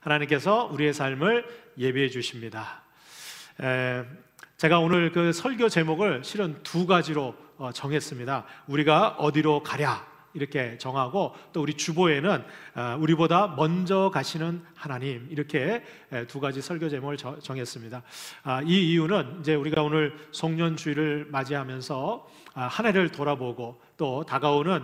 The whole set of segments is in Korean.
하나님께서 우리의 삶을 예비해 주십니다. 제가 오늘 그 설교 제목을 실은 두 가지로 정했습니다. 우리가 어디로 가랴 이렇게 정하고, 또 우리 주보에는 우리보다 먼저 가시는 하나님, 이렇게 두 가지 설교 제목을 정했습니다. 이 이유는 이제 우리가 오늘 송년주일을 맞이하면서 한 해를 돌아보고 또 다가오는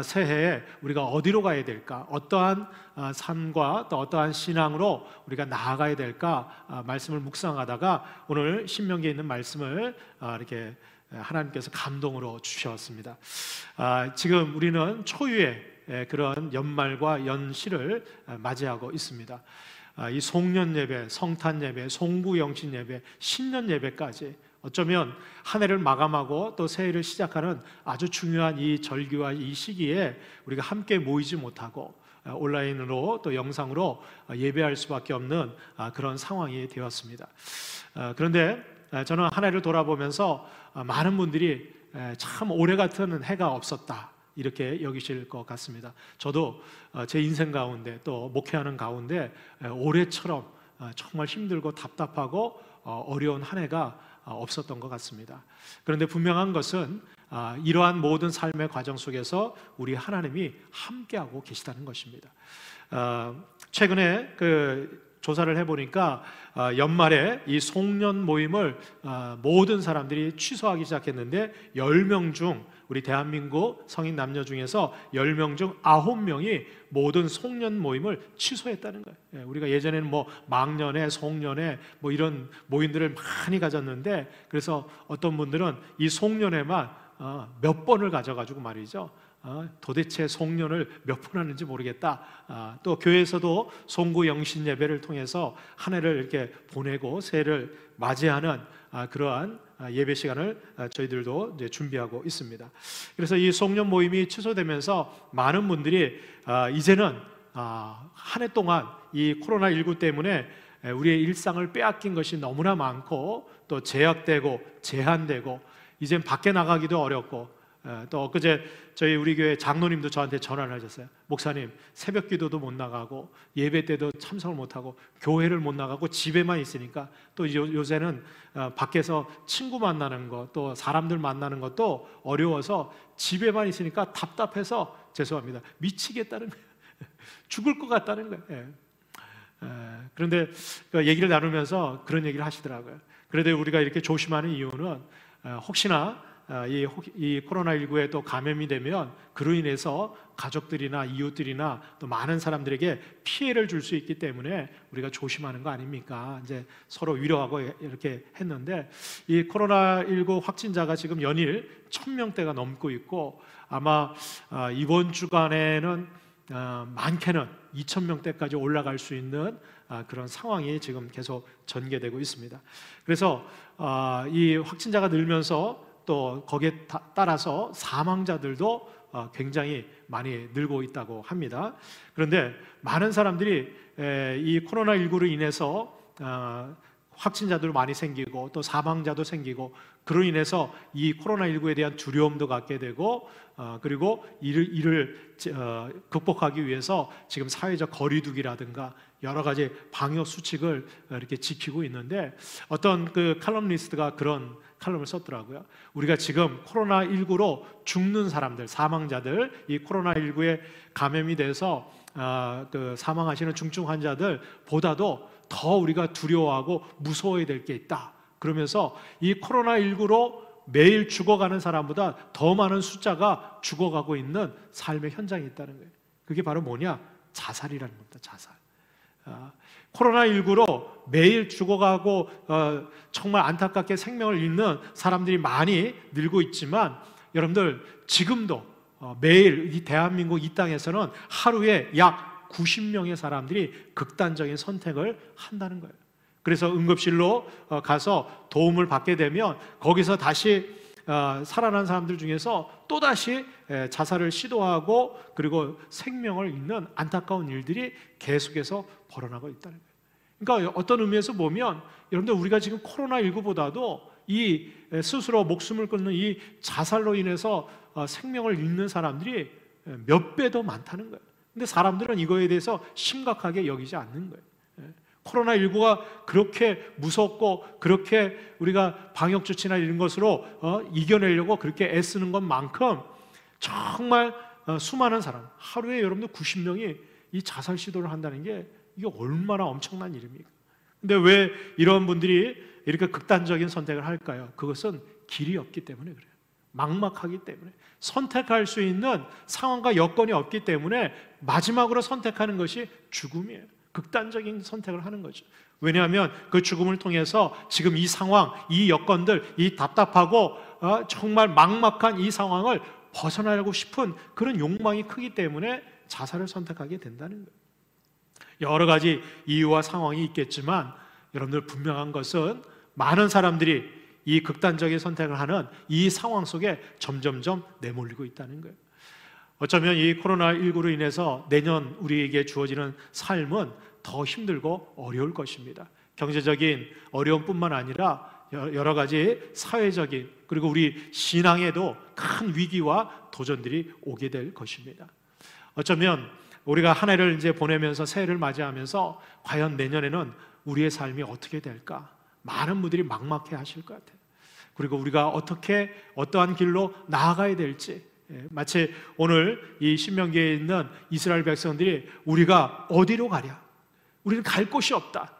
새해에 우리가 어디로 가야 될까, 어떠한 삶과 또 어떠한 신앙으로 우리가 나아가야 될까 말씀을 묵상하다가 오늘 신명기에 있는 말씀을 이렇게 하나님께서 감동으로 주셨습니다. 지금 우리는 초유의 그런 연말과 연시를 맞이하고 있습니다. 이 송년 예배, 성탄 예배, 송구영신 예배, 신년 예배까지 어쩌면 한 해를 마감하고 또 새해를 시작하는 아주 중요한 이 절기와 이 시기에 우리가 함께 모이지 못하고 온라인으로 또 영상으로 예배할 수밖에 없는 그런 상황이 되었습니다. 그런데 저는 한 해를 돌아보면서 많은 분들이 참 올해 같은 해가 없었다 이렇게 여기실 것 같습니다. 저도 제 인생 가운데 또 목회하는 가운데 올해처럼 정말 힘들고 답답하고 어려운 한 해가 없었던 것 같습니다. 그런데 분명한 것은 이러한 모든 삶의 과정 속에서 우리 하나님이 함께하고 계시다는 것입니다. 최근에 조사를 해보니까 연말에 이 송년 모임을 모든 사람들이 취소하기 시작했는데 10명 중 우리 대한민국 성인 남녀 중에서 10명 중 9명이 모든 송년 모임을 취소했다는 거예요. 우리가 예전에는 뭐 망년에 송년에 뭐 이런 모임들을 많이 가졌는데, 그래서 어떤 분들은 이 송년회만 몇 번을 가져가지고 말이죠, 도대체 송년을 몇 번 하는지 모르겠다. 또 교회에서도 송구 영신 예배를 통해서 한 해를 이렇게 보내고 새해를 맞이하는 그러한 예배 시간을 저희들도 이제 준비하고 있습니다. 그래서 이 송년 모임이 취소되면서 많은 분들이 이제는 한 해 동안 이 코로나19 때문에 우리의 일상을 빼앗긴 것이 너무나 많고 또 제약되고 제한되고 이젠 밖에 나가기도 어렵고, 또 엊그제 저희 우리 교회 장로님도 저한테 전화를 하셨어요. 목사님, 새벽 기도도 못 나가고 예배 때도 참석을 못하고 교회를 못 나가고 집에만 있으니까, 또 요새는 밖에서 친구 만나는 것 또 사람들 만나는 것도 어려워서 집에만 있으니까 답답해서 죄송합니다, 미치겠다는 거예요. 죽을 것 같다는 거예요. 그런데 얘기를 나누면서 그런 얘기를 하시더라고요. 그래도 우리가 이렇게 조심하는 이유는 혹시나 이 코로나19에 또 감염이 되면 그로 인해서 가족들이나 이웃들이나 또 많은 사람들에게 피해를 줄 수 있기 때문에 우리가 조심하는 거 아닙니까? 이제 서로 위로하고 이렇게 했는데, 이 코로나19 확진자가 지금 연일 1000명대가 넘고 있고, 아마 이번 주간에는 많게는 2000명대까지 올라갈 수 있는 그런 상황이 지금 계속 전개되고 있습니다. 그래서 이 확진자가 늘면서 또 거기에 따라서 사망자들도 굉장히 많이 늘고 있다고 합니다. 그런데 많은 사람들이 이 코로나19로 인해서 확진자도 많이 생기고 또 사망자도 생기고, 그로 인해서 이 코로나19에 대한 두려움도 갖게 되고, 그리고 이를 극복하기 위해서 지금 사회적 거리두기라든가 여러 가지 방역 수칙을 이렇게 지키고 있는데, 어떤 칼럼니스트가 그런 칼럼을 썼더라고요. 우리가 지금 코로나19로 죽는 사람들, 사망자들, 이 코로나19에 감염이 돼서 사망하시는 중증 환자들 보다도 더 우리가 두려워하고 무서워야 될 게 있다. 그러면서 이 코로나19로 매일 죽어가는 사람보다 더 많은 숫자가 죽어가고 있는 삶의 현장이 있다는 거예요. 그게 바로 뭐냐? 자살이라는 겁니다. 자살. 코로나19로 매일 죽어가고 정말 안타깝게 생명을 잃는 사람들이 많이 늘고 있지만, 여러분들 지금도 매일 이 대한민국 이 땅에서는 하루에 약 90명의 사람들이 극단적인 선택을 한다는 거예요. 그래서 응급실로 가서 도움을 받게 되면 거기서 다시 살아난 사람들 중에서 또다시 자살을 시도하고 그리고 생명을 잃는 안타까운 일들이 계속해서 벌어나고 있다는 거예요. 그러니까 어떤 의미에서 보면 여러분들, 우리가 지금 코로나19보다도 이 스스로 목숨을 끊는 이 자살로 인해서 생명을 잃는 사람들이 몇 배 더 많다는 거예요. 근데 사람들은 이거에 대해서 심각하게 여기지 않는 거예요. 코로나19가 그렇게 무섭고 그렇게 우리가 방역조치나 이런 것으로 이겨내려고 그렇게 애쓰는 것만큼 정말 수많은 사람, 하루에 여러분들 90명이 이 자살 시도를 한다는 게 이게 얼마나 엄청난 일입니까? 근데 왜 이런 분들이 이렇게 극단적인 선택을 할까요? 그것은 길이 없기 때문에 그래요. 막막하기 때문에, 선택할 수 있는 상황과 여건이 없기 때문에 마지막으로 선택하는 것이 죽음이에요. 극단적인 선택을 하는 거죠. 왜냐하면 그 죽음을 통해서 지금 이 상황, 이 여건들, 이 답답하고 정말 막막한 이 상황을 벗어나고 싶은 그런 욕망이 크기 때문에 자살을 선택하게 된다는 거예요. 여러 가지 이유와 상황이 있겠지만 여러분들 분명한 것은 많은 사람들이 이 극단적인 선택을 하는 이 상황 속에 점점점 내몰리고 있다는 거예요. 어쩌면 이 코로나19로 인해서 내년 우리에게 주어지는 삶은 더 힘들고 어려울 것입니다. 경제적인 어려움뿐만 아니라 여러 가지 사회적인, 그리고 우리 신앙에도 큰 위기와 도전들이 오게 될 것입니다. 어쩌면 우리가 한 해를 이제 보내면서 새해를 맞이하면서 과연 내년에는 우리의 삶이 어떻게 될까? 많은 분들이 막막해 하실 것 같아요. 그리고 우리가 어떻게 어떠한 길로 나아가야 될지, 마치 오늘 이 신명기에 있는 이스라엘 백성들이 우리가 어디로 가랴? 우리는 갈 곳이 없다.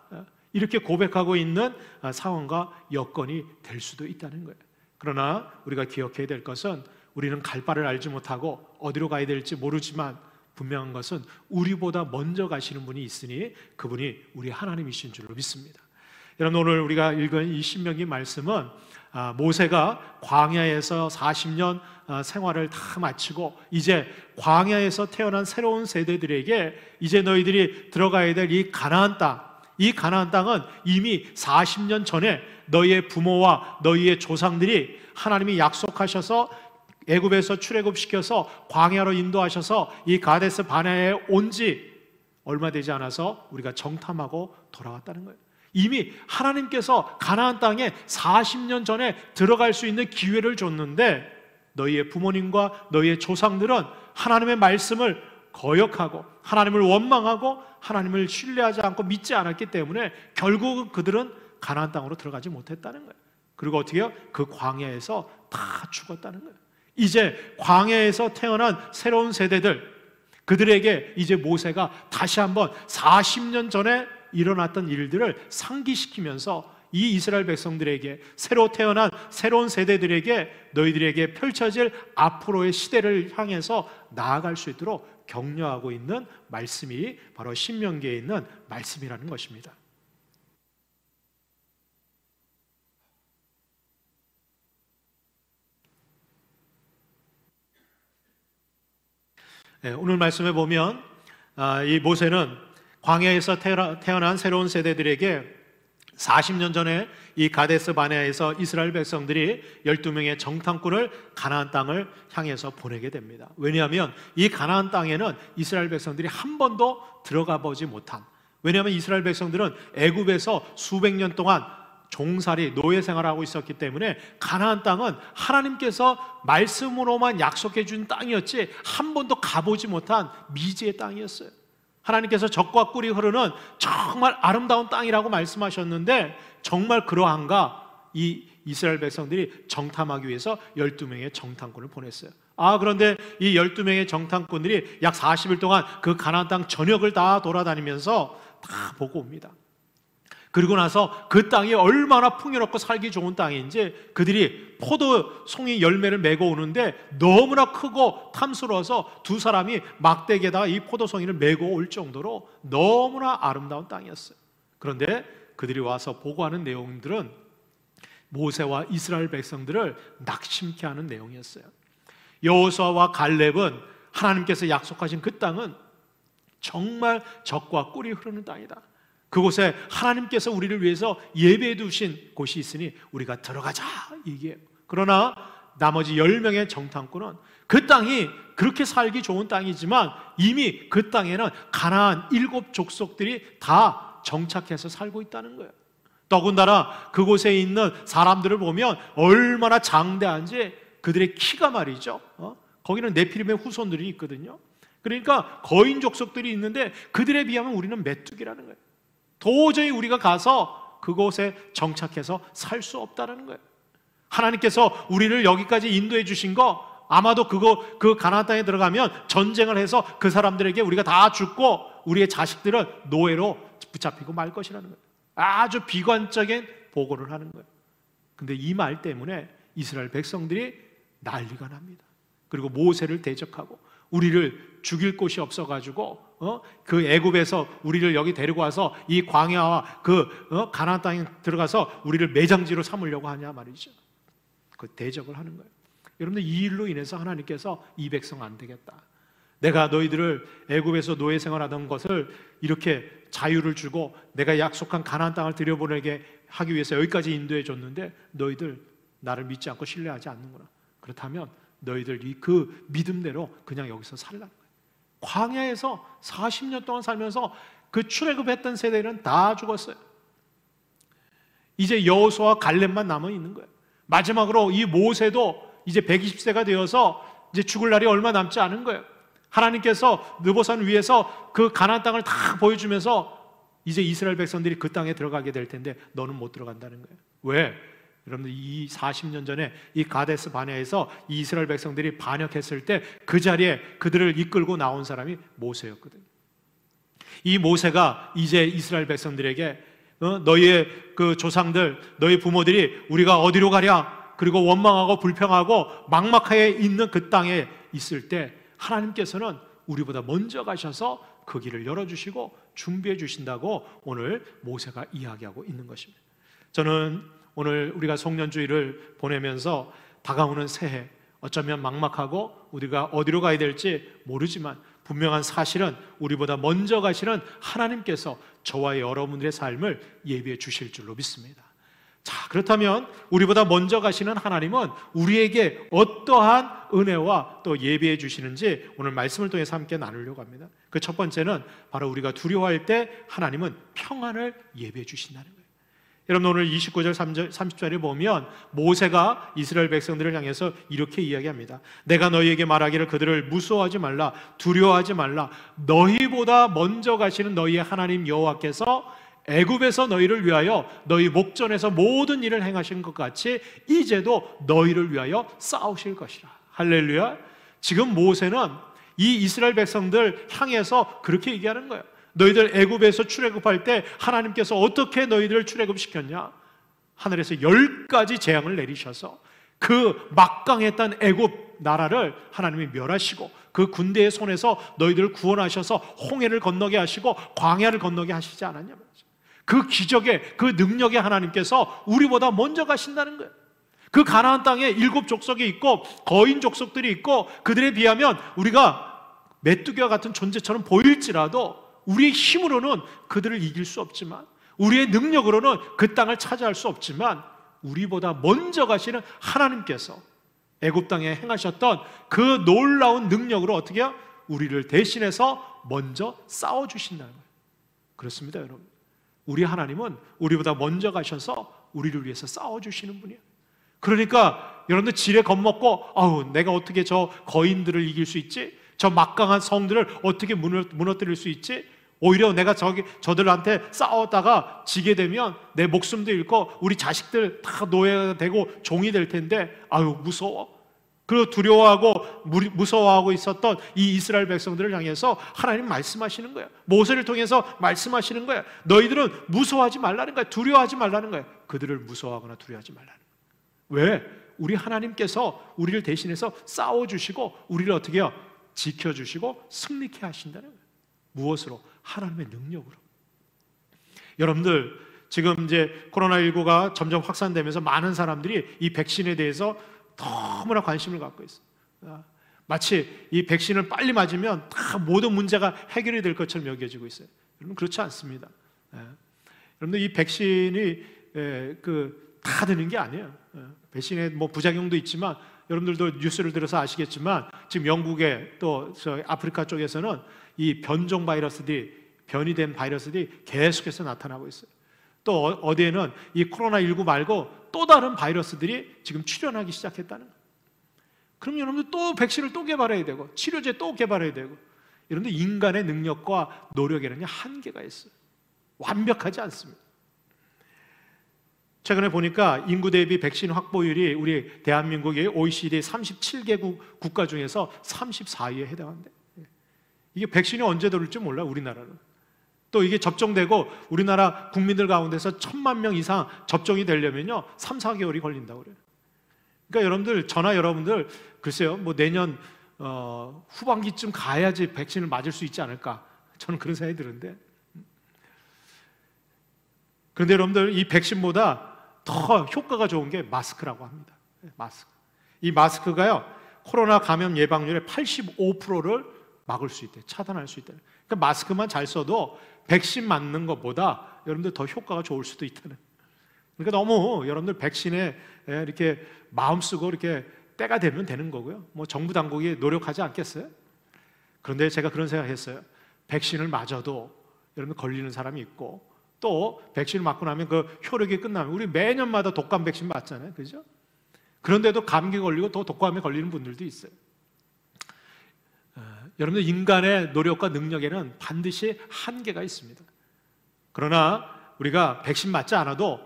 이렇게 고백하고 있는 상황과 여건이 될 수도 있다는 거예요. 그러나 우리가 기억해야 될 것은 우리는 갈 바를 알지 못하고 어디로 가야 될지 모르지만 분명한 것은 우리보다 먼저 가시는 분이 있으니 그분이 우리 하나님이신 줄로 믿습니다. 여러분, 오늘 우리가 읽은 이 신명기 말씀은 모세가 광야에서 40년 생활을 다 마치고 이제 광야에서 태어난 새로운 세대들에게 이제 너희들이 들어가야 될 이 가나안 땅, 이 가나안 땅은 이미 40년 전에 너희의 부모와 너희의 조상들이 하나님이 약속하셔서 애굽에서 출애굽시켜서 광야로 인도하셔서 이 가데스 바네아에 온 지 얼마 되지 않아서 우리가 정탐하고 돌아왔다는 거예요. 이미 하나님께서 가나안 땅에 40년 전에 들어갈 수 있는 기회를 줬는데 너희의 부모님과 너희의 조상들은 하나님의 말씀을 거역하고 하나님을 원망하고 하나님을 신뢰하지 않고 믿지 않았기 때문에 결국은 그들은 가나안 땅으로 들어가지 못했다는 거예요. 그리고 어떻게 해요? 그 광야에서 다 죽었다는 거예요. 이제 광야에서 태어난 새로운 세대들, 그들에게 이제 모세가 다시 한번 40년 전에 일어났던 일들을 상기시키면서 이 이스라엘 백성들에게, 새로 태어난 새로운 세대들에게 너희들에게 펼쳐질 앞으로의 시대를 향해서 나아갈 수 있도록 격려하고 있는 말씀이 바로 신명기에 있는 말씀이라는 것입니다. 오늘 말씀에 보면 이 모세는 광야에서 태어난 새로운 세대들에게 40년 전에 이 가데스 바네아에서 이스라엘 백성들이 12명의 정탐꾼을 가나안 땅을 향해서 보내게 됩니다. 왜냐하면 이 가나안 땅에는 이스라엘 백성들이 한 번도 들어가 보지 못한, 왜냐하면 이스라엘 백성들은 애굽에서 수백 년 동안 종살이, 노예 생활을 하고 있었기 때문에 가나안 땅은 하나님께서 말씀으로만 약속해 준 땅이었지 한 번도 가보지 못한 미지의 땅이었어요. 하나님께서 젖과 꿀이 흐르는 정말 아름다운 땅이라고 말씀하셨는데 정말 그러한가? 이 이스라엘 백성들이 정탐하기 위해서 12명의 정탐꾼을 보냈어요. 그런데 이 12명의 정탐꾼들이 약 40일 동안 그 가나안 땅 전역을 다 돌아다니면서 다 보고 옵니다. 그리고 나서 그 땅이 얼마나 풍요롭고 살기 좋은 땅인지, 그들이 포도송이 열매를 메고 오는데 너무나 크고 탐스러워서 두 사람이 막대기에다가 이 포도송이를 메고 올 정도로 너무나 아름다운 땅이었어요. 그런데 그들이 와서 보고하는 내용들은 모세와 이스라엘 백성들을 낙심케 하는 내용이었어요. 여호수아와 갈렙은 하나님께서 약속하신 그 땅은 정말 젖과 꿀이 흐르는 땅이다. 그곳에 하나님께서 우리를 위해서 예배해 두신 곳이 있으니 우리가 들어가자, 이게. 그러나 나머지 10명의 정탐꾼은 그 땅이 그렇게 살기 좋은 땅이지만 이미 그 땅에는 가나안 7족속들이 다 정착해서 살고 있다는 거예요. 더군다나 그곳에 있는 사람들을 보면 얼마나 장대한지, 그들의 키가 말이죠, 거기는 네피림의 후손들이 있거든요. 그러니까 거인 족속들이 있는데 그들에 비하면 우리는 메뚜기라는 거예요. 도저히 우리가 가서 그곳에 정착해서 살 수 없다는 거예요. 하나님께서 우리를 여기까지 인도해 주신 거, 아마도 그 가나안 땅에 들어가면 전쟁을 해서 그 사람들에게 우리가 다 죽고 우리의 자식들은 노예로 붙잡히고 말 것이라는 거예요. 아주 비관적인 보고를 하는 거예요. 근데 이 말 때문에 이스라엘 백성들이 난리가 납니다. 그리고 모세를 대적하고 우리를 죽일 곳이 없어가지고 그 애굽에서 우리를 여기 데리고 와서 이 광야와 가나안 땅에 들어가서 우리를 매장지로 삼으려고 하냐 말이죠. 그 대적을 하는 거예요. 여러분들, 이 일로 인해서 하나님께서 이 백성 안 되겠다, 내가 너희들을 애굽에서 노예 생활하던 것을 이렇게 자유를 주고 내가 약속한 가나안 땅을 들여보내게 하기 위해서 여기까지 인도해 줬는데 너희들 나를 믿지 않고 신뢰하지 않는구나. 그렇다면 너희들 그 믿음대로 그냥 여기서 살라는 거예요. 광야에서 40년 동안 살면서 그 출애굽했던 세대는 다 죽었어요. 이제 여호수아와 갈렙만 남아 있는 거예요. 마지막으로 이 모세도 이제 120세가 되어서 이제 죽을 날이 얼마 남지 않은 거예요. 하나님께서 느보산 위에서 그 가나안 땅을 다 보여주면서 이제 이스라엘 백성들이 그 땅에 들어가게 될 텐데 너는 못 들어간다는 거예요. 왜? 여러분들, 이 40년 전에 이 가데스 바네아에서 이 이스라엘 백성들이 반역했을 때 그 자리에 그들을 이끌고 나온 사람이 모세였거든요. 이 모세가 이제 이스라엘 백성들에게 너희의 그 조상들, 너희 부모들이 우리가 어디로 가랴, 그리고 원망하고 불평하고 막막하게 있는 그 땅에 있을 때 하나님께서는 우리보다 먼저 가셔서 그 길을 열어주시고 준비해 주신다고 오늘 모세가 이야기하고 있는 것입니다. 저는 오늘 우리가 송년주일을 보내면서 다가오는 새해, 어쩌면 막막하고 우리가 어디로 가야 될지 모르지만 분명한 사실은 우리보다 먼저 가시는 하나님께서 저와 여러분들의 삶을 예비해 주실 줄로 믿습니다. 자, 그렇다면 우리보다 먼저 가시는 하나님은 우리에게 어떠한 은혜와 또 예비해 주시는지 오늘 말씀을 통해서 함께 나누려고 합니다. 그 첫 번째는 바로 우리가 두려워할 때 하나님은 평안을 예비해 주신다는 거예요. 여러분, 오늘 29절 30절에 보면 모세가 이스라엘 백성들을 향해서 이렇게 이야기합니다. 내가 너희에게 말하기를 그들을 무서워하지 말라, 두려워하지 말라. 너희보다 먼저 가시는 너희의 하나님 여호와께서 애굽에서 너희를 위하여 너희 목전에서 모든 일을 행하신 것 같이 이제도 너희를 위하여 싸우실 것이라. 할렐루야. 지금 모세는 이 이스라엘 백성들 향해서 그렇게 얘기하는 거예요. 너희들 애굽에서 출애굽할 때 하나님께서 어떻게 너희들을 출애굽시켰냐? 하늘에서 10가지 재앙을 내리셔서 그 막강했던 애굽 나라를 하나님이 멸하시고 그 군대의 손에서 너희들을 구원하셔서 홍해를 건너게 하시고 광야를 건너게 하시지 않았냐 말이죠. 그 기적의, 그 능력의 하나님께서 우리보다 먼저 가신다는 거예요. 그 가나안 땅에 7 족속이 있고 거인 족속들이 있고 그들에 비하면 우리가 메뚜기와 같은 존재처럼 보일지라도 우리의 힘으로는 그들을 이길 수 없지만, 우리의 능력으로는 그 땅을 차지할 수 없지만, 우리보다 먼저 가시는 하나님께서 애굽 땅에 행하셨던 그 놀라운 능력으로 어떻게 해요? 우리를 대신해서 먼저 싸워주신다는 거예요. 그렇습니다, 여러분. 우리 하나님은 우리보다 먼저 가셔서 우리를 위해서 싸워주시는 분이에요. 그러니까 여러분들 지레 겁먹고 내가 어떻게 저 거인들을 이길 수 있지? 저 막강한 성들을 어떻게 무너뜨릴 수 있지? 오히려 내가 저들한테 싸웠다가 지게 되면 내 목숨도 잃고 우리 자식들 다 노예가 되고 종이 될 텐데 무서워. 그리고 두려워하고 무서워하고 있었던 이 이스라엘 백성들을 향해서 하나님 말씀하시는 거예요. 모세를 통해서 말씀하시는 거예요. 너희들은 무서워하지 말라는 거예요. 두려워하지 말라는 거예요. 그들을 무서워하거나 두려워하지 말라는 거예요. 왜? 우리 하나님께서 우리를 대신해서 싸워주시고 우리를 어떻게 해요? 지켜주시고 승리케 하신다는 거예요. 무엇으로? 하나님의 능력으로. 여러분들, 지금 이제 코로나19가 점점 확산되면서 많은 사람들이 이 백신에 대해서 너무나 관심을 갖고 있어요. 마치 이 백신을 빨리 맞으면 다 모든 문제가 해결이 될 것처럼 여겨지고 있어요. 여러분, 그렇지 않습니다. 여러분들, 이 백신이 다 되는 게 아니에요. 백신에 뭐 부작용도 있지만 여러분들도 뉴스를 들어서 아시겠지만 지금 영국에 또 저 아프리카 쪽에서는 이 변종 바이러스들이, 변이된 바이러스들이 계속해서 나타나고 있어요. 또 어디에는 이 코로나19 말고 또 다른 바이러스들이 지금 출현하기 시작했다는 거예요. 그럼 여러분들 또 백신을 또 개발해야 되고 치료제 또 개발해야 되고 여러분들 인간의 능력과 노력에는 한계가 있어요. 완벽하지 않습니다. 최근에 보니까 인구 대비 백신 확보율이 우리 대한민국이 OECD 37개국 국가 중에서 34위에 해당한대. 이게 백신이 언제 들어올지 몰라, 우리나라는. 또 이게 접종되고 우리나라 국민들 가운데서 1,000만 명 이상 접종이 되려면요 3, 4개월이 걸린다고 그래요. 그러니까 여러분들, 저나 여러분들 글쎄요, 뭐 내년 후반기쯤 가야지 백신을 맞을 수 있지 않을까, 저는 그런 생각이 드는데, 그런데 여러분들, 이 백신보다 더 효과가 좋은 게 마스크라고 합니다. 마스크. 이 마스크가요 코로나 감염 예방률의 85%를 막을 수 있대, 차단할 수 있다. 그러니까 마스크만 잘 써도 백신 맞는 것보다 여러분들 더 효과가 좋을 수도 있다는. 그러니까 너무 여러분들 백신에 이렇게 마음 쓰고 이렇게 때가 되면 되는 거고요. 뭐 정부 당국이 노력하지 않겠어요? 그런데 제가 그런 생각했어요. 백신을 맞아도 여러분 걸리는 사람이 있고, 또 백신을 맞고 나면 그 효력이 끝나면, 우리 매년마다 독감 백신 맞잖아요, 그죠? 그런데도 감기 걸리고 또 독감에 걸리는 분들도 있어요. 여러분들, 인간의 노력과 능력에는 반드시 한계가 있습니다. 그러나 우리가 백신 맞지 않아도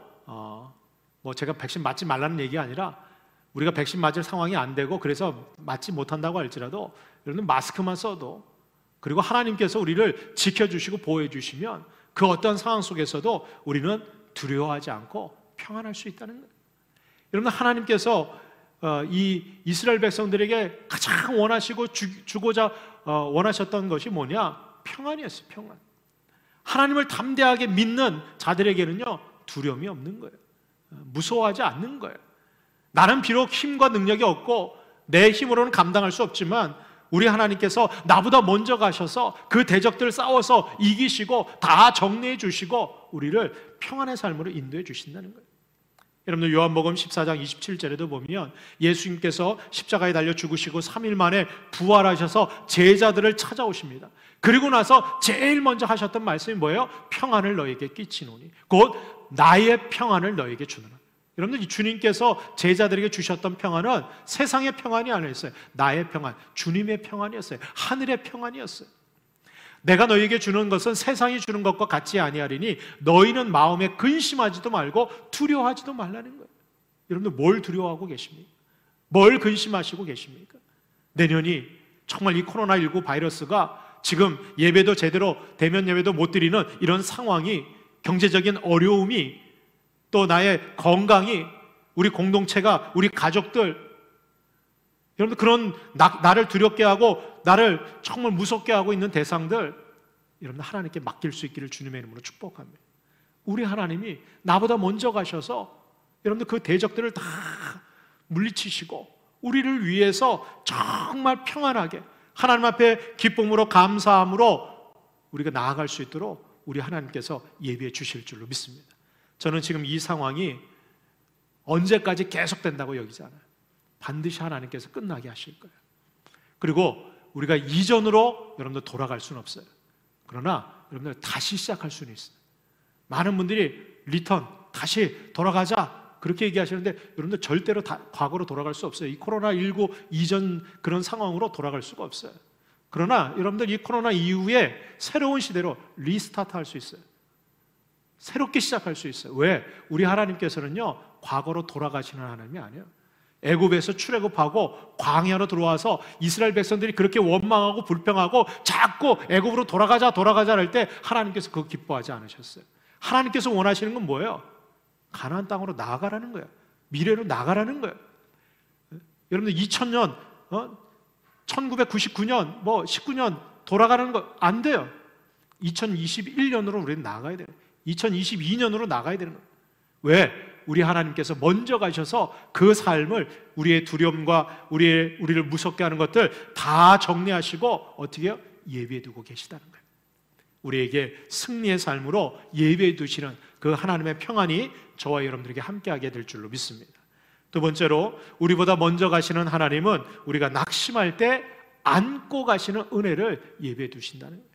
뭐 제가 백신 맞지 말라는 얘기가 아니라, 우리가 백신 맞을 상황이 안 되고 그래서 맞지 못한다고 할지라도 여러분 마스크만 써도, 그리고 하나님께서 우리를 지켜주시고 보호해 주시면 그 어떤 상황 속에서도 우리는 두려워하지 않고 평안할 수 있다는 거예요. 여러분, 하나님께서 이 이스라엘 백성들에게 가장 원하시고 주고자 원하셨던 것이 뭐냐? 평안이었어요. 평안. 하나님을 담대하게 믿는 자들에게는요 두려움이 없는 거예요. 무서워하지 않는 거예요. 나는 비록 힘과 능력이 없고 내 힘으로는 감당할 수 없지만 우리 하나님께서 나보다 먼저 가셔서 그 대적들을 싸워서 이기시고 다 정리해 주시고 우리를 평안의 삶으로 인도해 주신다는 거예요. 여러분들, 요한복음 14장 27절에도 보면 예수님께서 십자가에 달려 죽으시고 3일 만에 부활하셔서 제자들을 찾아오십니다. 그리고 나서 제일 먼저 하셨던 말씀이 뭐예요? 평안을 너에게 끼치노니, 곧 나의 평안을 너에게 주노라. 여러분들, 이 주님께서 제자들에게 주셨던 평안은 세상의 평안이 아니었어요. 나의 평안, 주님의 평안이었어요. 하늘의 평안이었어요. 내가 너희에게 주는 것은 세상이 주는 것과 같지 아니하리니 너희는 마음에 근심하지도 말고 두려워하지도 말라는 거예요. 여러분들, 뭘 두려워하고 계십니까? 뭘 근심하시고 계십니까? 내년이 정말 이 코로나19 바이러스가 지금 예배도 제대로 대면 예배도 못 드리는 이런 상황이, 경제적인 어려움이, 또 나의 건강이, 우리 공동체가, 우리 가족들, 여러분들, 그런 나를 두렵게 하고 나를 정말 무섭게 하고 있는 대상들, 여러분들 하나님께 맡길 수 있기를 주님의 이름으로 축복합니다. 우리 하나님이 나보다 먼저 가셔서 여러분들 그 대적들을 다 물리치시고 우리를 위해서 정말 평안하게 하나님 앞에 기쁨으로 감사함으로 우리가 나아갈 수 있도록 우리 하나님께서 예비해 주실 줄로 믿습니다. 저는 지금 이 상황이 언제까지 계속된다고 여기지 않아요. 반드시 하나님께서 끝나게 하실 거예요. 그리고 우리가 이전으로 여러분들 돌아갈 수는 없어요. 그러나 여러분들 다시 시작할 수는 있어요. 많은 분들이 리턴, 다시 돌아가자 그렇게 얘기하시는데, 여러분들 절대로 과거로 돌아갈 수 없어요. 이 코로나19 이전 그런 상황으로 돌아갈 수가 없어요. 그러나 여러분들, 이 코로나 이후에 새로운 시대로 리스타트 할 수 있어요. 새롭게 시작할 수 있어요. 왜? 우리 하나님께서는요 과거로 돌아가시는 하나님이 아니에요. 애굽에서 출애굽하고 광야로 들어와서 이스라엘 백성들이 그렇게 원망하고 불평하고 자꾸 애굽으로 돌아가자 할 때 하나님께서 그거 기뻐하지 않으셨어요. 하나님께서 원하시는 건 뭐예요? 가나안 땅으로 나아가라는 거예요. 미래로 나가라는 거예요. 여러분들, 2000년 1999년 19년 돌아가는 거 안 돼요. 2021년으로 우리는 나가야 돼요. 2022년으로 나가야 되는 거예요. 왜? 우리 하나님께서 먼저 가셔서 그 삶을, 우리의 두려움과 우리를 무섭게 하는 것들 다 정리하시고 어떻게 해요? 예비해 두고 계시다는 거예요. 우리에게 승리의 삶으로 예비해 두시는 그 하나님의 평안이 저와 여러분들에게 함께하게 될 줄로 믿습니다. 두 번째로, 우리보다 먼저 가시는 하나님은 우리가 낙심할 때 안고 가시는 은혜를 예비해 두신다는 거예요.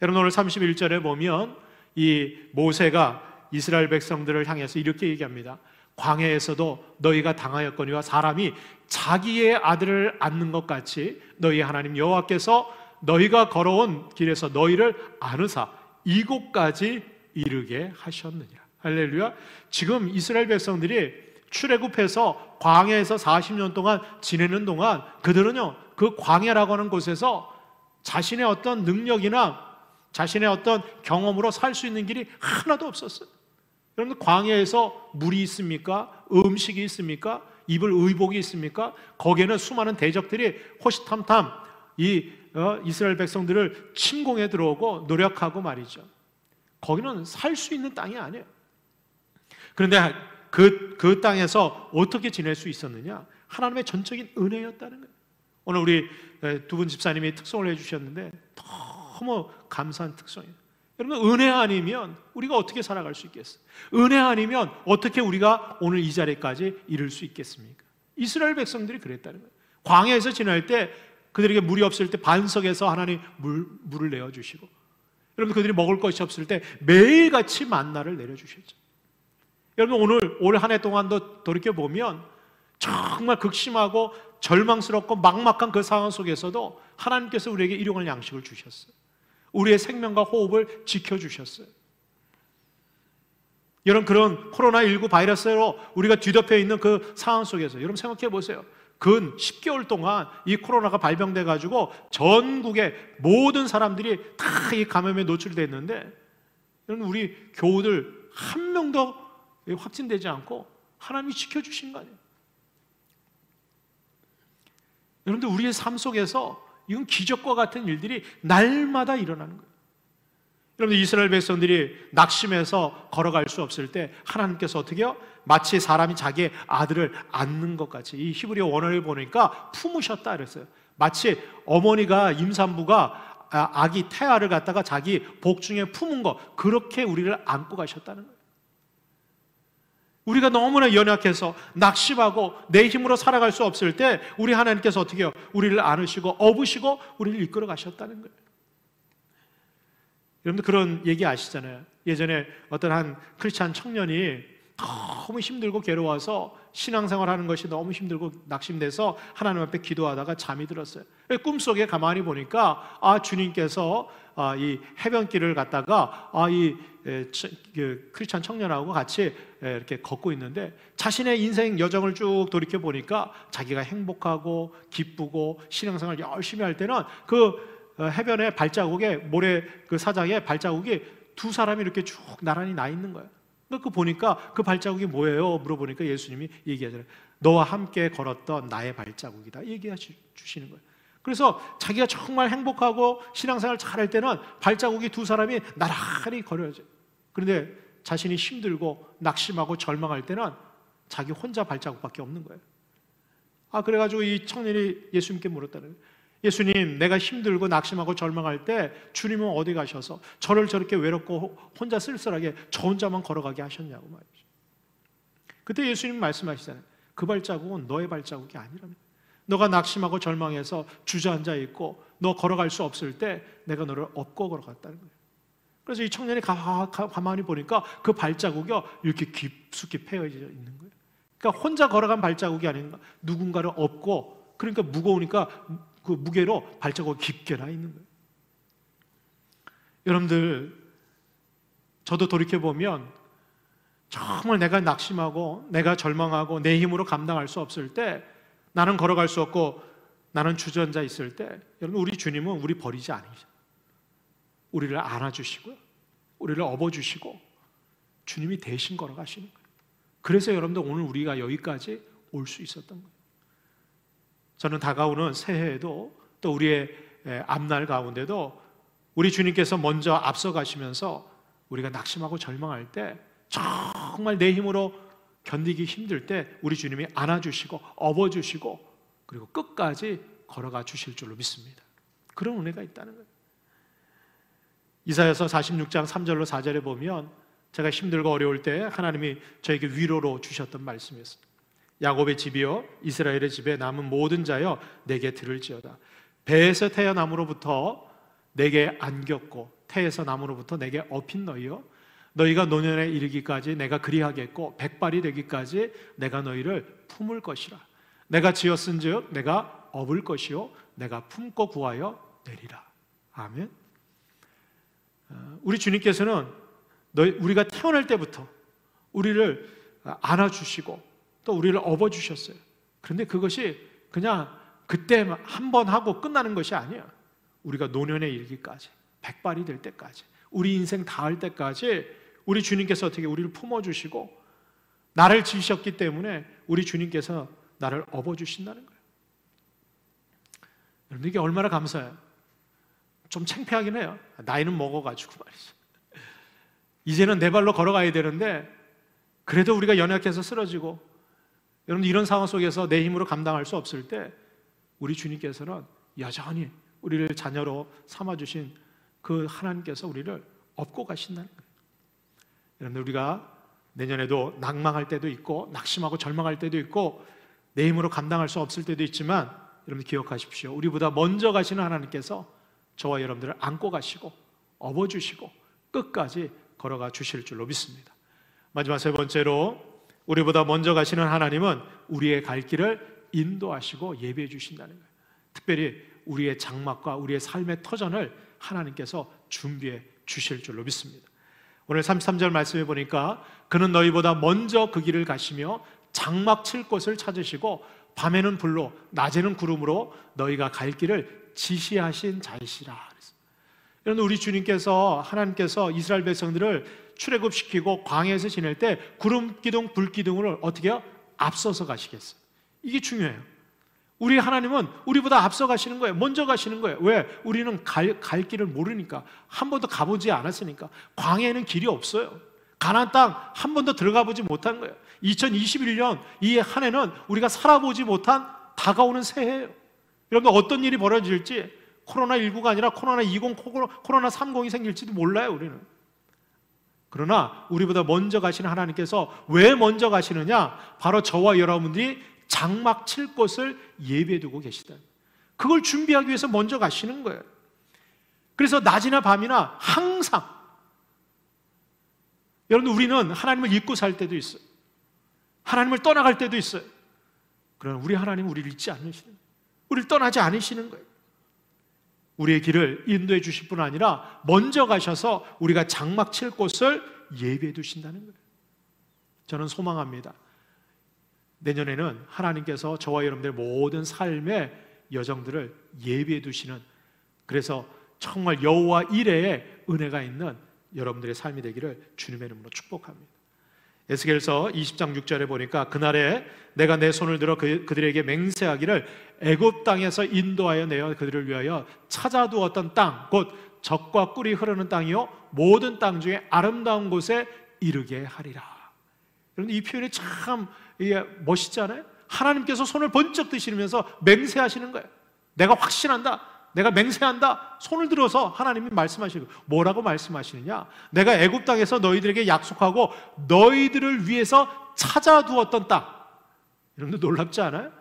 여러분, 오늘 31절에 보면 이 모세가 이스라엘 백성들을 향해서 이렇게 얘기합니다. 광야에서도 너희가 당하였거니와 사람이 자기의 아들을 안는 것 같이 너희 하나님 여호와께서 너희가 걸어온 길에서 너희를 안으사 이곳까지 이르게 하셨느니라. 할렐루야. 지금 이스라엘 백성들이 출애굽해서 광야에서 40년 동안 지내는 동안 그들은요, 그 광야라고 하는 곳에서 자신의 어떤 능력이나 자신의 어떤 경험으로 살 수 있는 길이 하나도 없었어요. 여러분, 광야에서 물이 있습니까? 음식이 있습니까? 입을 의복이 있습니까? 거기에는 수많은 대적들이 호시탐탐 이스라엘 백성들을 침공해 들어오고 노력하고 말이죠. 거기는 살 수 있는 땅이 아니에요. 그런데 그 땅에서 어떻게 지낼 수 있었느냐? 하나님의 전적인 은혜였다는 거예요. 오늘 우리 두 분 집사님이 특송을 해주셨는데 너무 감사한 특송이에요. 여러분, 은혜 아니면 우리가 어떻게 살아갈 수 있겠어요? 은혜 아니면 어떻게 우리가 오늘 이 자리까지 이룰 수 있겠습니까? 이스라엘 백성들이 그랬다는 거예요. 광야에서 지날 때 그들에게 물이 없을 때 반석에서 하나님 물을 내어주시고, 여러분, 그들이 먹을 것이 없을 때 매일같이 만나를 내려주셨죠. 여러분, 오늘 올 한 해 동안도 돌이켜보면 정말 극심하고 절망스럽고 막막한 그 상황 속에서도 하나님께서 우리에게 일용할 양식을 주셨어요. 우리의 생명과 호흡을 지켜주셨어요. 여러분, 그런 코로나19 바이러스로 우리가 뒤덮여 있는 그 상황 속에서 여러분 생각해 보세요. 근 10개월 동안 이 코로나가 발병돼 가지고 전국의 모든 사람들이 다 이 감염에 노출됐는데, 여러분, 우리 교우들 한 명도 확진되지 않고 하나님이 지켜주신 거 아니에요? 여러분들, 우리의 삶 속에서 이건 기적과 같은 일들이 날마다 일어나는 거예요. 여러분들, 이스라엘 백성들이 낙심해서 걸어갈 수 없을 때 하나님께서 어떻게 해요? 마치 사람이 자기의 아들을 안는 것 같이, 이 히브리어 원어를 보니까 품으셨다 그랬어요. 마치 어머니가, 임산부가 아기 태아를 갖다가 자기 복중에 품은 것, 그렇게 우리를 안고 가셨다는 거예요. 우리가 너무나 연약해서 낙심하고 내 힘으로 살아갈 수 없을 때 우리 하나님께서 어떻게 해요? 우리를 안으시고 업으시고 우리를 이끌어 가셨다는 거예요. 여러분들, 그런 얘기 아시잖아요. 예전에 어떤 한 크리스찬 청년이 너무 힘들고 괴로워서 신앙생활 하는 것이 너무 힘들고 낙심돼서 하나님 앞에 기도하다가 잠이 들었어요. 꿈속에 가만히 보니까 주님께서 이 해변길을 갔다가 크리스찬 청년하고 같이 이렇게 걷고 있는데, 자신의 인생 여정을 쭉 돌이켜 보니까 자기가 행복하고 기쁘고 신앙생활 열심히 할 때는 그 해변의 발자국에, 모래 그 사장에 발자국이 두 사람이 이렇게 쭉 나란히 나 있는 거예요. 그 보니까 그 발자국이 뭐예요? 물어보니까 예수님이 얘기하잖아요. 너와 함께 걸었던 나의 발자국이다, 얘기해 주시는 거예요. 그래서 자기가 정말 행복하고 신앙생활 잘할 때는 발자국이 두 사람이 나란히 걸어야죠. 그런데 자신이 힘들고 낙심하고 절망할 때는 자기 혼자 발자국밖에 없는 거예요. 그래가지고 이 청년이 예수님께 물었다는 거예요. 예수님, 내가 힘들고 낙심하고 절망할 때 주님은 어디 가셔서 저를 저렇게 외롭고 혼자 쓸쓸하게 저 혼자만 걸어가게 하셨냐고 말이죠. 그때 예수님 말씀하시잖아요. 그 발자국은 너의 발자국이 아니라며. 너가 낙심하고 절망해서 주저앉아 있고 너 걸어갈 수 없을 때 내가 너를 업고 걸어갔다는 거예요. 그래서 이 청년이 가만히 보니까 그 발자국이 이렇게 깊숙이 패여져 있는 거예요. 그러니까 혼자 걸어간 발자국이 아닌가, 누군가를 업고, 그러니까 무거우니까 그 무게로 발자국이 깊게 나 있는 거예요. 여러분들, 저도 돌이켜보면 정말 내가 낙심하고 내가 절망하고 내 힘으로 감당할 수 없을 때, 나는 걸어갈 수 없고 나는 주저앉아 있을 때, 여러분, 우리 주님은 우리 버리지 않으셔. 우리를 안아주시고요, 우리를 업어주시고 주님이 대신 걸어가시는 거예요. 그래서 여러분들, 오늘 우리가 여기까지 올 수 있었던 거예요. 저는 다가오는 새해에도 또 우리의 앞날 가운데도 우리 주님께서 먼저 앞서 가시면서 우리가 낙심하고 절망할 때, 정말 내 힘으로 견디기 힘들 때 우리 주님이 안아주시고 업어주시고 그리고 끝까지 걸어가 주실 줄로 믿습니다. 그런 은혜가 있다는 거예요. 이사야서 46장 3절로 4절에 보면 제가 힘들고 어려울 때 하나님이 저에게 위로로 주셨던 말씀이었습니다. 야곱의 집이여, 이스라엘의 집에 남은 모든 자여, 내게 들을지어다. 배에서 태어남으로부터 내게 안겼고 태에서 남으로부터 내게 업힌 너희여, 너희가 노년에 이르기까지 내가 그리하겠고 백발이 되기까지 내가 너희를 품을 것이라. 내가 지었은즉 내가 업을 것이요 내가 품고 구하여 내리라. 아멘. 우리 주님께서는 우리가 태어날 때부터 우리를 안아주시고 또 우리를 업어주셨어요. 그런데 그것이 그냥 그때 한 번 하고 끝나는 것이 아니야. 우리가 노년에 이르기까지, 백발이 될 때까지, 우리 인생 다할 때까지 우리 주님께서 어떻게 우리를 품어주시고 나를 지으셨기 때문에 우리 주님께서 나를 업어주신다는 거예요. 여러분, 이게 얼마나 감사해요. 좀 창피하긴 해요. 나이는 먹어가지고 말이죠. 이제는 내 발로 걸어가야 되는데 그래도 우리가 연약해서 쓰러지고, 여러분, 이런 상황 속에서 내 힘으로 감당할 수 없을 때 우리 주님께서는 여전히 우리를 자녀로 삼아주신 그 하나님께서 우리를 업고 가신다는 거예요. 여러분, 우리가 내년에도 낭망할 때도 있고 낙심하고 절망할 때도 있고 내 힘으로 감당할 수 없을 때도 있지만, 여러분 기억하십시오. 우리보다 먼저 가시는 하나님께서 저와 여러분들을 안고 가시고 업어주시고 끝까지 걸어가 주실 줄로 믿습니다. 마지막 세 번째로, 우리보다 먼저 가시는 하나님은 우리의 갈 길을 인도하시고 예비해 주신다는 거예요. 특별히 우리의 장막과 우리의 삶의 터전을 하나님께서 준비해 주실 줄로 믿습니다. 오늘 33절 말씀해 보니까 그는 너희보다 먼저 그 길을 가시며 장막 칠 곳을 찾으시고 밤에는 불로 낮에는 구름으로 너희가 갈 길을 지시하신 자이시라. 여러분, 우리 주님께서, 하나님께서 이스라엘 백성들을 출애굽시키고 광야에서 지낼 때 구름 기둥, 불 기둥을 어떻게 해요? 앞서서 가시겠어요. 이게 중요해요. 우리 하나님은 우리보다 앞서 가시는 거예요. 먼저 가시는 거예요. 왜? 우리는 갈 길을 모르니까, 한 번도 가보지 않았으니까. 광야에는 길이 없어요. 가나안 땅 한 번도 들어가 보지 못한 거예요. 2021년 이 한 해는 우리가 살아보지 못한 다가오는 새해예요. 여러분, 어떤 일이 벌어질지, 코로나19가 아니라 코로나20, 코로나30이 생길지도 몰라요, 우리는. 그러나 우리보다 먼저 가시는 하나님께서 왜 먼저 가시느냐? 바로 저와 여러분들이 장막 칠 곳을 예비해 두고 계시다. 그걸 준비하기 위해서 먼저 가시는 거예요. 그래서 낮이나 밤이나 항상, 여러분, 우리는 하나님을 잊고 살 때도 있어요. 하나님을 떠나갈 때도 있어요. 그러나 우리 하나님은 우리를 잊지 않으시는 거예요. 우리를 떠나지 않으시는 거예요. 우리의 길을 인도해 주실 뿐 아니라 먼저 가셔서 우리가 장막 칠 곳을 예비해 두신다는 거예요. 저는 소망합니다. 내년에는 하나님께서 저와 여러분들의 모든 삶의 여정들을 예비해 두시는, 그래서 정말 여호와 이레의 은혜가 있는 여러분들의 삶이 되기를 주님의 이름으로 축복합니다. 에스겔서 20장 6절에 보니까 그날에 내가 내 손을 들어 그들에게 맹세하기를 애굽 땅에서 인도하여 내어 그들을 위하여 찾아두었던 땅, 곧 젖과 꿀이 흐르는 땅이요 모든 땅 중에 아름다운 곳에 이르게 하리라. 여러분, 이 표현이 참 멋있잖아요. 하나님께서 손을 번쩍 드시면서 맹세하시는 거예요. 내가 확신한다, 내가 맹세한다. 손을 들어서 하나님이 말씀하시는 거예요. 뭐라고 말씀하시느냐? 내가 애굽 땅에서 너희들에게 약속하고 너희들을 위해서 찾아두었던 땅. 여러분들 놀랍지 않아요?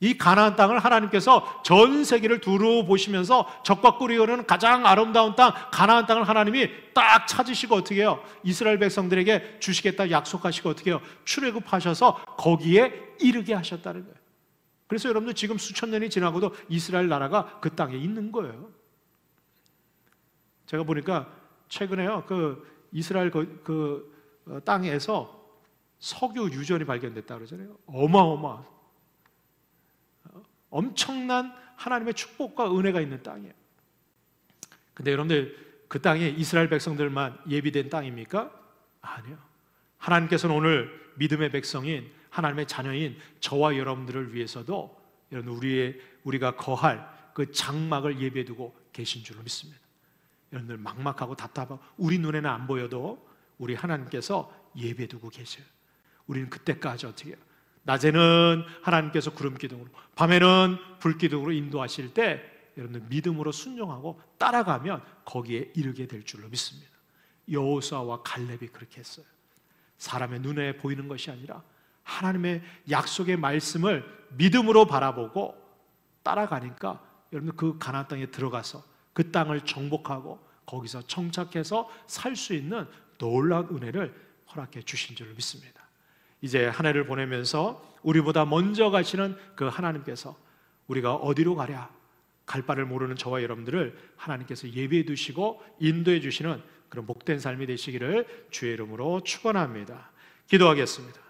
이 가나안 땅을 하나님께서 전 세계를 두루 보시면서 젖과 꿀이 흐르는 가장 아름다운 땅, 가나안 땅을 하나님이 딱 찾으시고 어떻게 해요? 이스라엘 백성들에게 주시겠다 약속하시고 어떻게 해요? 출애굽하셔서 거기에 이르게 하셨다는 거예요. 그래서 여러분들 지금 수천 년이 지나고도 이스라엘 나라가 그 땅에 있는 거예요. 제가 보니까 최근에요, 그 이스라엘 땅에서 석유 유전이 발견됐다 그러잖아요. 엄청난 하나님의 축복과 은혜가 있는 땅이에요. 근데 여러분들, 그 땅에 이스라엘 백성들만 예비된 땅입니까? 아니요. 하나님께서는 오늘 믿음의 백성인 하나님의 자녀인 저와 여러분들을 위해서도 여러분 우리가 거할 그 장막을 예비해 두고 계신 줄로 믿습니다. 여러분들 막막하고 답답하고 우리 눈에는 안 보여도 우리 하나님께서 예비해 두고 계셔요. 우리는 그때까지 어떻게 해요? 낮에는 하나님께서 구름 기둥으로, 밤에는 불 기둥으로 인도하실 때 여러분들 믿음으로 순종하고 따라가면 거기에 이르게 될 줄로 믿습니다. 여호수아와 갈렙이 그렇게 했어요. 사람의 눈에 보이는 것이 아니라 하나님의 약속의 말씀을 믿음으로 바라보고 따라가니까 여러분들 그 가나안 땅에 들어가서 그 땅을 정복하고 거기서 정착해서 살 수 있는 놀라운 은혜를 허락해 주신 줄로 믿습니다. 이제 한 해를 보내면서 우리보다 먼저 가시는 그 하나님께서 우리가 어디로 가랴? 갈 바를 모르는 저와 여러분들을 하나님께서 예비해 두시고 인도해 주시는 그런 복된 삶이 되시기를 주의 이름으로 축원합니다. 기도하겠습니다.